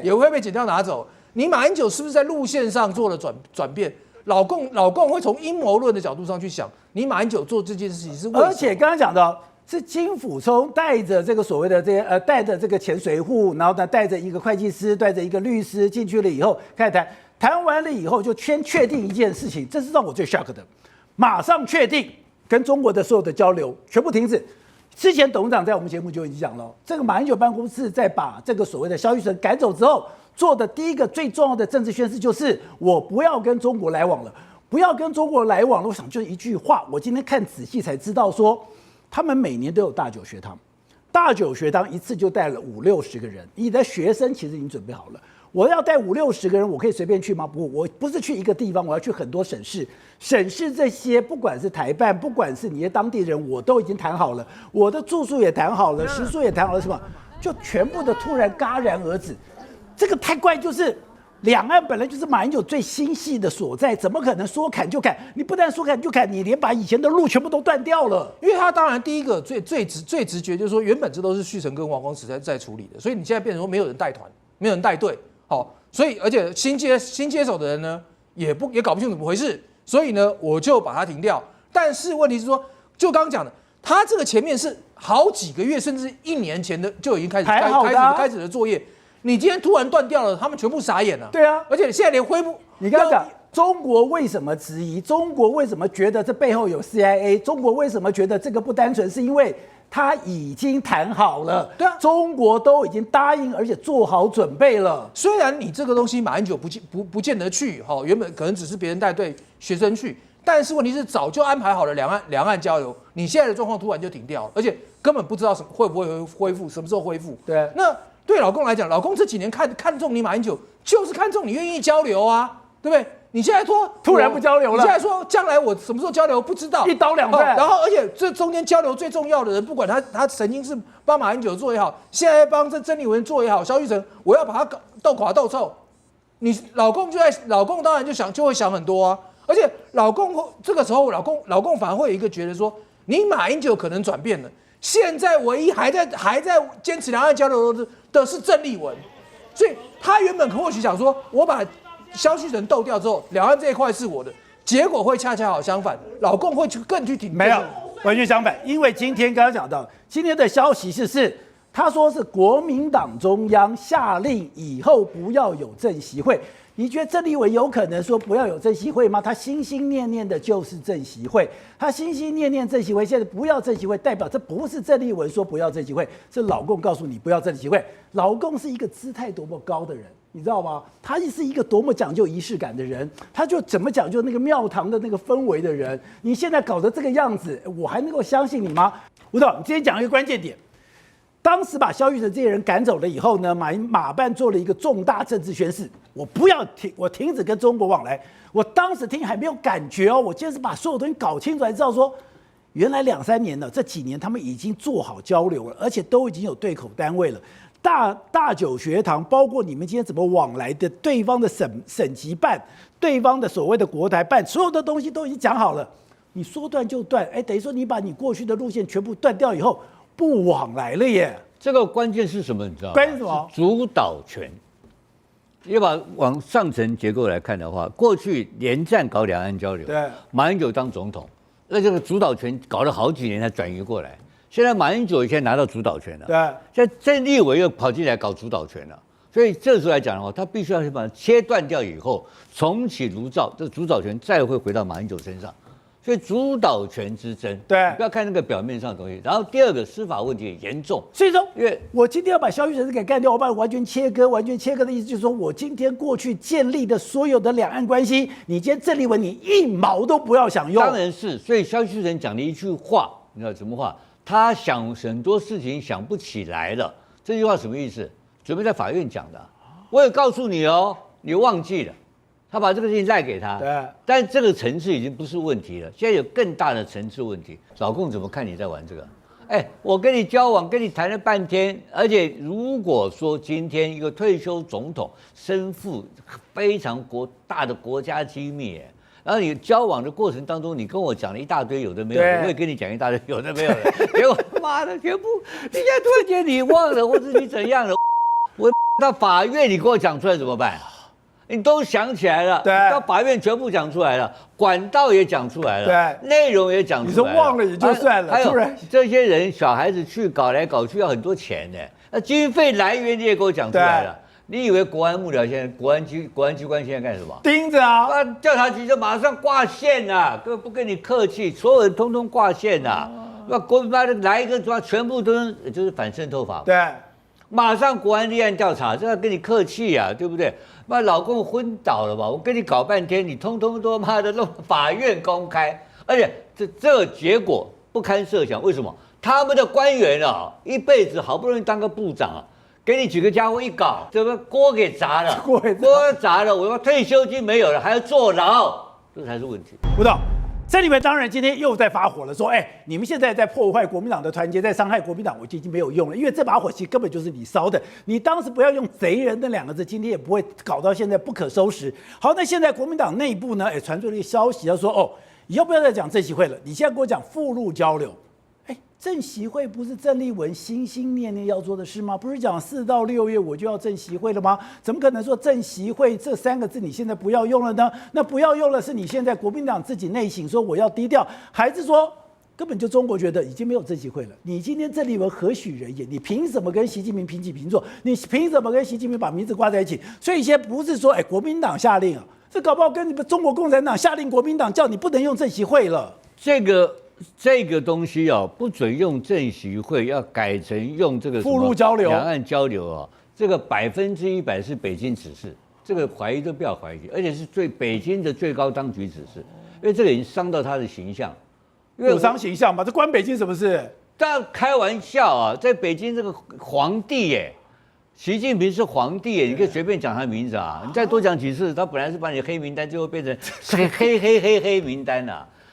也会被剪掉拿走。你马英九是不是在路线上做了转变？老共会从阴谋论的角度上去想，你马英九做这件事情是为什么？而且刚刚讲到是金溥聪带着这个所谓的带着这个钱水户，然后呢带着一个会计师，带着一个律师进去了以后开始谈完了以后就确定一件事情，这是让我最 shock 的，马上确定。跟中国的所有的交流全部停止。之前董事长在我们节目就已经讲了，这个马英九办公室在把这个所谓的萧旭晨赶走之后，做的第一个最重要的政治宣示就是我不要跟中国来往了，不要跟中国来往了。我想就一句话，我今天看仔细才知道说，他们每年都有大九学堂，大九学堂一次就带了50-60个人，你的学生其实已经准备好了。我要带50-60个人，我可以随便去吗？不，我不是去一个地方，我要去很多省市。省市这些，不管是台办，不管是你的当地人，我都已经谈好了，我的住宿也谈好了，食宿也谈好了，什么就全部的突然戛然而止。这个太怪，就是两岸本来就是马英九最心系的所在，怎么可能说砍就砍？你不但说砍就砍，你连把以前的路全部都断掉了。因为他当然第一个最直觉就是说，原本这都是旭晨跟王光慈在处理的，所以你现在变成说没有人带团，没有人带队。所以而且新接手的人呢，也搞不清楚怎么回事，所以呢，我就把它停掉。但是问题是说，就刚刚讲的，他这个前面是好几个月甚至1年前的就已经开始的作业，你今天突然断掉了，他们全部傻眼了。对啊，而且现在连恢复，你刚刚讲中国为什么质疑？中国为什么觉得这背后有 CIA？ 中国为什么觉得这个不单纯？是因为他已经谈好了，对啊，中国都已经答应，而且做好准备了。虽然你这个东西马英九不见得去，原本可能只是别人带队学生去，但是问题是早就安排好了两岸交流，你现在的状况突然就停掉了，而且根本不知道会不会恢复，什么时候恢复。对，那对老公来讲，老公这几年看中你马英九，就是看中你愿意交流啊，对不对？你现在说突然不交流了，你现在说将来我什么时候交流不知道，一刀两断。然后而且这中间交流最重要的人，不管他曾经是帮马英九做也好，现在帮这曾丽文做也好，萧旭晨，我要把他斗垮斗臭。你老公当然就会想很多啊，而且老公这个时候老公反而会有一个觉得说，你马英九可能转变了，现在唯一还在坚持两岸交流的是郑丽文，所以他原本或许想说，我把消息人斗掉之后，两岸这一块是我的，结果会恰恰好相反，老共会更去挺。没有，完全相反。因为今天刚刚讲到，今天的消息是他说是国民党中央下令以后不要有政习会。你觉得郑立文有可能说不要有政习会吗？他心心念念的就是政习会，他心心念念政习会，现在不要政习会，代表这不是郑立文说不要政习会，是老共告诉你不要政习会。老共是一个姿态多么高的人，你知道吗？他是一个多么讲究仪式感的人，他就怎么讲究那个庙堂的那个氛围的人。你现在搞得这个样子，我还能够相信你吗？吴董，你今天讲一个关键点。当时把萧玉成这些人赶走了以后呢，马办做了一个重大政治宣誓，我停止跟中国往来。我当时听还没有感觉哦，我今天是把所有东西搞清楚，才知道说，原来2-3年了，这几年他们已经做好交流了，而且都已经有对口单位了。大九学堂，包括你们今天怎么往来的，对方的省级办，对方的所谓的国台办，所有的东西都已经讲好了。你说断就断，等于说你把你过去的路线全部断掉以后。不往来了耶！这个关键是什么？你知道吗？关键是什么？主导权。要把往上层结构来看的话，过去连战搞两岸交流，对，马英九当总统，那这个主导权搞了好几年才转移过来。现在马英九现在拿到主导权了，对，现在郑立委又跑进来搞主导权了。所以这时候来讲的话，他必须要把它切断掉以后，重启炉灶，这个主导权再会回到马英九身上。所以主导权之争，对，不要看那个表面上的东西。然后第二个，司法问题也严重。所以说，因为我今天要把萧玉成给干掉，我把它完全切割的意思就是说，我今天过去建立的所有的两岸关系，你今天郑立文你一毛都不要想用。当然是，所以萧玉成讲了一句话，你知道什么话？他想很多事情想不起来了。这句话什么意思？准备在法院讲的。我也告诉你哦，你忘记了。他把这个事情赖给他，对，但这个层次已经不是问题了，现在有更大的层次问题。老共怎么看你在玩这个？我跟你交往，跟你谈了半天，而且如果说今天一个退休总统身负非常大的国家机密，然后你交往的过程当中，你跟我讲了一大堆有的没有的，我也跟你讲一大堆有的没有的，结果妈的全部，你现在突然间你忘了，或者你怎样了？我到法院你给我讲出来怎么办？你都想起来了，对，到法院全部讲出来了，管道也讲出来了，对，内容也讲出来了。你说忘了也就算了，突然这些人小孩子去搞来搞去要很多钱呢，那经费来源你也给我讲出来了。你以为国安幕僚现在国安机关现在干什么？盯着啊！调查局就马上挂线啊，不跟你客气，所有人通通挂线啊。那国民党来一个抓，全部都就是反渗透法。对。马上国安立案调查，这要跟你客气呀，对不对？妈，老公昏倒了吧？我跟你搞半天，你通通都妈的弄法院公开，而且这个结果不堪设想。为什么？他们的官员啊，一辈子好不容易当个部长啊，给你几个家伙一搞，这个锅给砸了，锅砸了，我要退休金没有了，还要坐牢，这才是问题。吴董。这里面当然今天又在发火了，说，你们现在在破坏国民党的团结，在伤害国民党，我就已经没有用了，因为这把火其实根本就是你烧的。你当时不要用贼人那2个字，今天也不会搞到现在不可收拾。好，那现在国民党内部呢，传出了一个消息，要说，以后不要再讲政协会了，你现在给我讲附录交流。政协会不是郑丽文心心念念要做的事吗？不是讲4到6月我就要政协会了吗？怎么可能说政协会这3个字你现在不要用了呢？那不要用了是你现在国民党自己内省说我要低调，还是说根本就中国觉得已经没有政协会了？你今天郑丽文何许人也？你凭什么跟习近平平起平坐？你凭什么跟习近平把名字挂在一起？所以现在不是说国民党下令啊，这搞不好跟你们中国共产党下令国民党叫你不能用政协会了。这个东西不准用政协会，要改成用这个附录交流、两岸交流这个100%是北京指示，这个怀疑都不要怀疑，而且是北京的最高当局指示，因为这个已经伤到他的形象。有伤形象吗？这关北京什么事？但开玩笑在北京这个皇帝习近平是皇帝你可以随便讲他名字你再多讲几次，他本来是把你黑名单，最后变成黑名单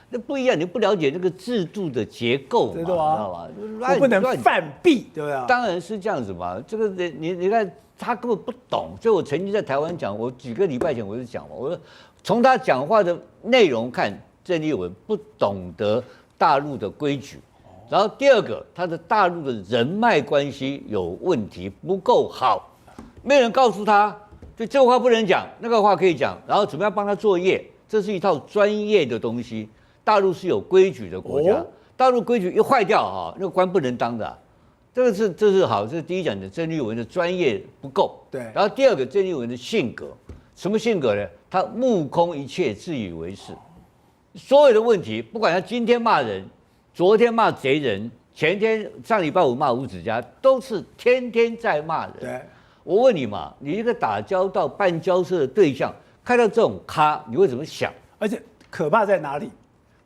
那不一样，你不了解这个制度的结构嘛，知道吧？我不能犯弊，对不对？当然是这样子嘛。这个你看，他根本不懂。所以我曾经在台湾讲，我几个礼拜前我就讲嘛，我说从他讲话的内容看，郑丽文不懂得大陆的规矩。然后第二个，他的大陆的人脉关系有问题，不够好，没人告诉他就这个话不能讲，那个话可以讲，然后怎么样帮他作业，这是一套专业的东西。大陆是有规矩的国家，大陆规矩一坏掉哈，那个官不能当的啊。这是好，这是第一讲的郑丽文的专业不够。对，然后第二个郑丽文的性格，什么性格呢？他目空一切，自以为是。所有的问题，不管他今天骂人，昨天骂贼人，上礼拜五骂吴子嘉，都是天天在骂人。对，我问你嘛，你一个打交道、办交涉的对象，看到这种咖，你会怎么想？而且可怕在哪里？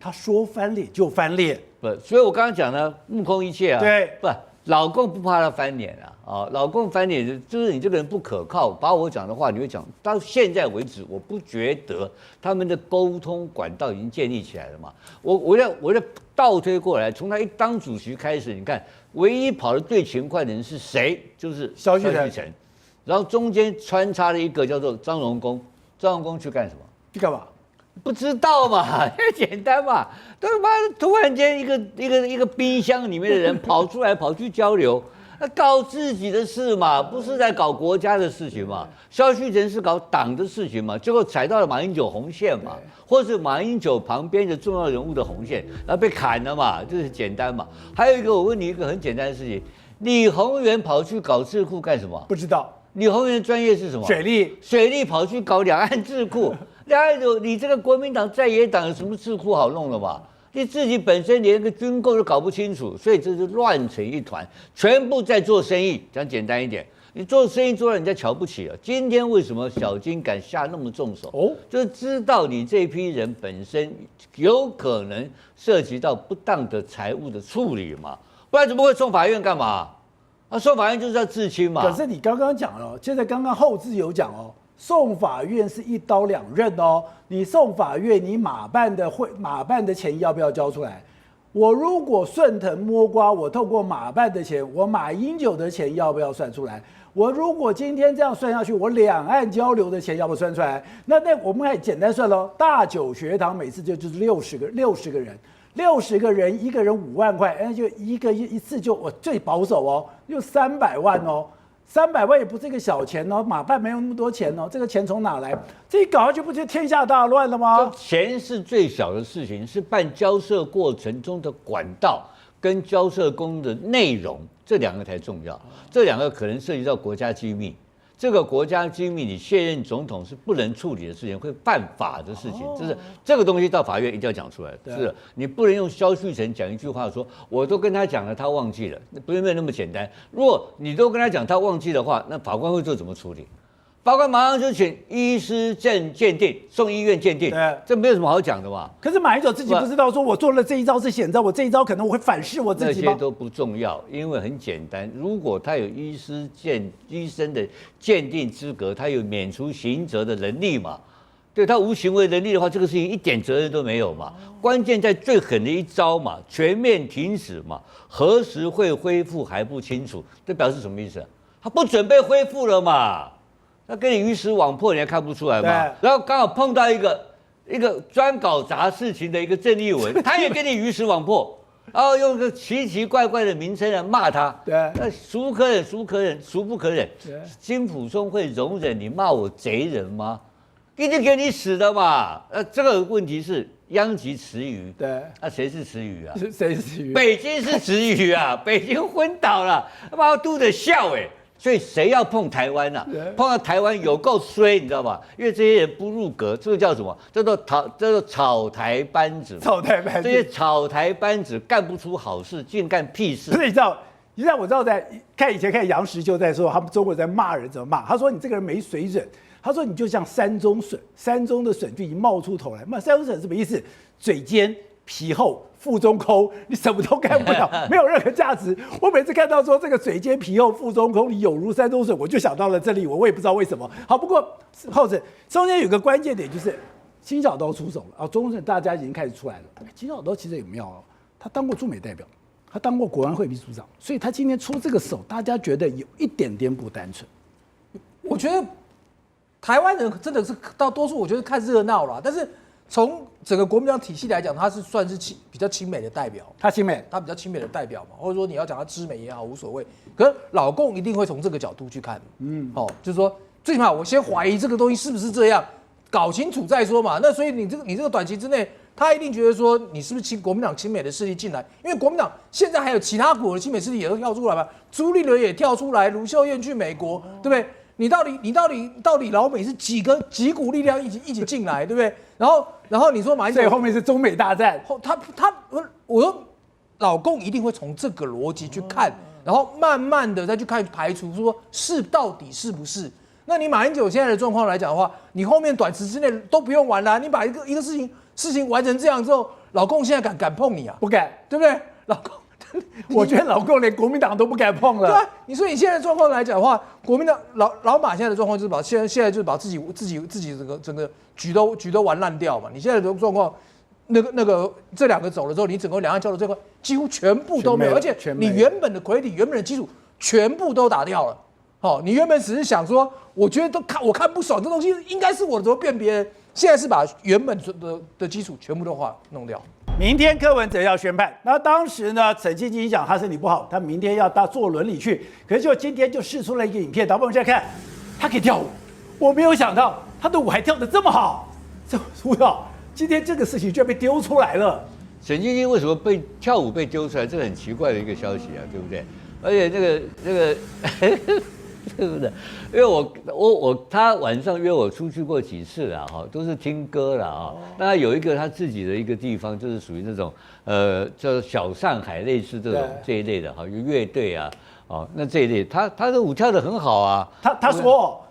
他说翻脸就翻脸，不，所以我刚刚讲的目空一切啊。对，不，老共不怕他翻脸啊，老共翻脸就是你这个人不可靠，把我讲的话你会讲。到现在为止，我不觉得他们的沟通管道已经建立起来了嘛。我要倒推过来，从他一当主席开始，你看唯一跑得最勤快的人是谁？就是萧旭晨。然后中间穿插了一个叫做张荣恭，张荣恭去干什么？去干嘛？不知道嘛，很简单嘛，他妈突然间一个冰箱里面的人跑出来跑去交流，搞自己的事嘛，不是在搞国家的事情嘛。萧旭晨是搞党的事情嘛，结果踩到了马英九红线嘛，或是马英九旁边的重要人物的红线，然后被砍了嘛，就是简单嘛。还有一个，我问你一个很简单的事情，李鸿源跑去搞智库干什么？不知道。李鸿源的专业是什么？水利跑去搞两岸智库。你这个国民党在野党有什么智库好弄的嘛？你自己本身连个军购都搞不清楚，所以这是乱成一团，全部在做生意。讲简单一点，你做生意做到人家瞧不起了。今天为什么小金敢下那么重手？就是知道你这批人本身有可能涉及到不当的财务的处理嘛，不然怎么会送法院干嘛？送法院就是要自清嘛。可是你刚刚讲了，现在刚刚后置有讲哦。送法院是一刀两刃哦，你送法院，你马办的钱要不要交出来？我如果顺藤摸瓜，我透过马办的钱，我马英九的钱要不要算出来？我如果今天这样算下去，我两岸交流的钱要不要算出来？那我们还简单算咯，大九学堂每次就是60个人，一个人5万块，就一次就我最保守哦，就300万哦。300万也不是一个小钱哦，马办没有那么多钱哦，这个钱从哪来？这一搞下去不就天下大乱了吗？钱是最小的事情，是办交涉过程中的管道跟交涉工的内容，这两个才重要。这两个可能涉及到国家机密，这个国家机密你卸任总统是不能处理的事情，会犯法的事情，就是这个东西到法院一定要讲出来。是你不能用萧旭晨讲一句话说，我都跟他讲了，他忘记了，不是没有那么简单。如果你都跟他讲他忘记的话，那法官会做怎么处理？法官马上就请医师鉴定，送医院鉴定，这没有什么好讲的嘛。可是马英九自己不知道，说我做了这一招是险招，我这一招可能我会反噬我自己吗？那些都不重要，因为很简单，如果他有医生的鉴定资格，他有免除刑责的能力嘛。对他无行为能力的话，这个事情一点责任都没有嘛。关键在最狠的一招嘛，全面停止嘛，何时会恢复还不清楚，这表示什么意思？他不准备恢复了嘛。他跟你鱼死网破，你还看不出来吗？然后刚好碰到一个专搞砸事情的一个郑丽文，他也跟你鱼死网破，然后用个奇奇怪怪的名称来骂他。那孰不可忍？金溥聪会容忍你骂我贼人吗？一定给你死的嘛！这个问题是殃及池鱼。那谁是池鱼啊？谁是池鱼？北京是池鱼啊！北京昏倒了，他妈嘟着笑哎。所以谁要碰台湾啊？碰到台湾有够衰，你知道吧？因为这些人不入阁，这个叫什么？叫做草台班子。这些草台班子干不出好事，净干屁事。所以我知道在以前看杨石就在说，他们中国人在骂人怎么骂？他说你这个人没水准。他说你就像山中笋，山中的笋就已经冒出头来。那山中笋什么意思？嘴尖皮厚。腹中空，你什么都干不了，没有任何价值。我每次看到说这个嘴尖皮厚、腹中空，你有如山中水，我就想到了这里，我也不知道为什么。好，不过后者中间有个关键点就是金小刀出手了啊，中正大家已经开始出来了。金小刀其实也妙哦，他当过驻美代表，他当过国安会秘书长，所以他今天出这个手，大家觉得有一点点不单纯。我觉得台湾人真的是大多数，我觉得看热闹啦，但是。从整个国民党体系来讲，他是算是比较亲美的代表，他比较亲美的代表嘛，或者说你要讲他知美也好无所谓。可是老共一定会从这个角度去看，就是说最起码我先怀疑这个东西是不是这样，搞清楚再说嘛。那所以你这个短期之内，他一定觉得说你是不是国民党亲美的势力进来？因为国民党现在还有其他国的亲美势力也都跳出来嘛，朱立伦也跳出来，卢秀燕去美国，对不对？你到底老美是几股力量一起进来，对不对？然后你说马英九，所以后面是中美大战。我说老共一定会从这个逻辑去看，然后慢慢的再去看排除说到底是不是。那你马英九现在的状况来讲的话，你后面短时之内都不用玩啦，你把一个事情完成这样之后，老共现在敢碰你啊？不敢，对不对？老共。我觉得老共连国民党都不敢碰了。对啊，所以你现在的状况来讲的话，国民党老马现在的状况就是现在就是把自己整个局都玩烂掉嘛。你现在的状况，这两个走了之后，你整个两岸交流这块几乎全部都没有，而且你原本的credibility原本的基础全部都打掉了。好，你原本只是想说，我觉得我看不爽，这东西应该是我的，怎么变别人？现在是把原本的基础全部都弄掉。明天柯文哲要宣判，那当时呢，陈清金讲他身体不好，他明天要坐轮理去，可是就今天就释出了一个影片，导播我们现在看，他可以跳舞，我没有想到他的舞还跳得这么好，今天这个事情居然被丢出来了。沈清金为什么跳舞被丢出来？这个很奇怪的一个消息啊，对不对？而且这个对不对？因为他晚上约我出去过几次了哈，都是听歌了啊。那有一个他自己的一个地方，就是属于那种叫小上海类似这一类的哈，有乐队啊，哦，那这一类他的舞跳得很好啊。他说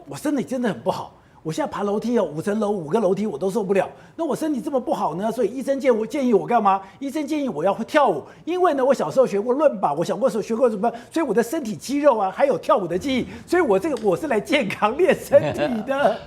我身体真的很不好。我现在爬楼梯5层楼5个楼梯我都受不了。那我身体这么不好呢，所以医生建议我干嘛？医生建议我要会跳舞，因为呢我小时候学过伦巴，我学过什么，所以我的身体肌肉啊还有跳舞的记忆，所以我是来健康练身体的。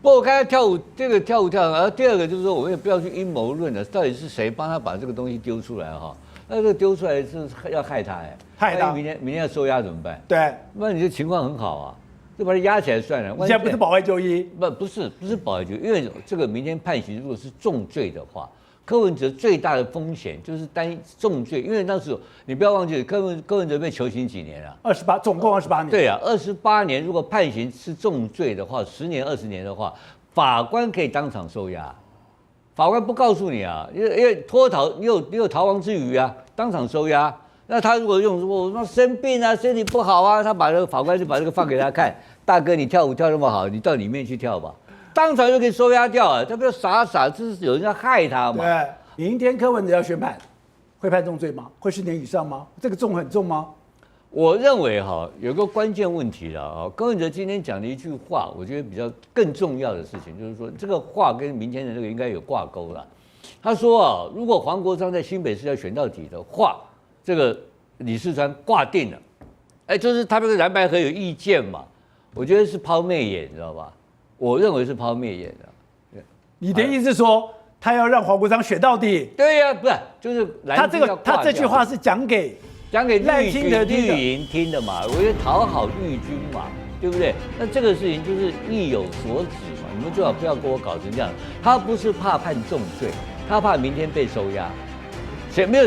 不过我看他跳舞，这个跳舞，然后第二个就是说，我们也不要去阴谋论了，到底是谁帮他把这个东西丢出来哈？那这个丢出来是要害他害他，明天要收押怎么办？对，那你这情况很好啊。就把它压起来算了。你现在不是保外就医？不是保外就医，因为这个明天判刑如果是重罪的话，柯文哲最大的风险就是重罪，因为那时候你不要忘记，柯文哲被囚刑几年啊？28，总共28年。对啊，28年，如果判刑是重罪的话，10年20年的话，法官可以当场收押。法官不告诉你啊，因为脱逃，你有逃亡之余啊，当场收押。那他如果用说那生病啊，身体不好啊，他把这个法官就把这个放给他看，大哥你跳舞跳那么好，你到里面去跳吧，当场就可以收押掉啊，他不要傻，这是有人要害他嘛。对，明天柯文哲要宣判，会判重罪吗？会10年以上吗？这个重很重吗？我认为有个关键问题了柯文哲今天讲的一句话，我觉得比较更重要的事情就是说，这个话跟明天的这个应该有挂钩了。他说如果黄国昌在新北市要选到底的话，这个李四川挂定了，就是他们蓝白合有意见嘛，我觉得是抛媚眼，你知道吧？我认为是抛媚眼的。你的意思是说，他要让黄国昌选到底？对呀，不是，就是他这句话是讲给绿营听的嘛，我觉得讨好绿军嘛，对不对？那这个事情就是意有所指嘛，你们最好不要跟我搞成这样。他不是怕判重罪，他怕明天被收押。没有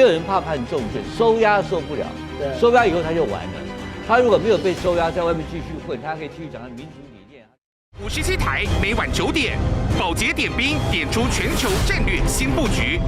人怕判重罪，收押受不了，收押以后他就完了。他如果没有被收押，在外面继续混，他可以继续讲他民主理念。57台每晚9点，宝洁点兵点出全球战略新布局。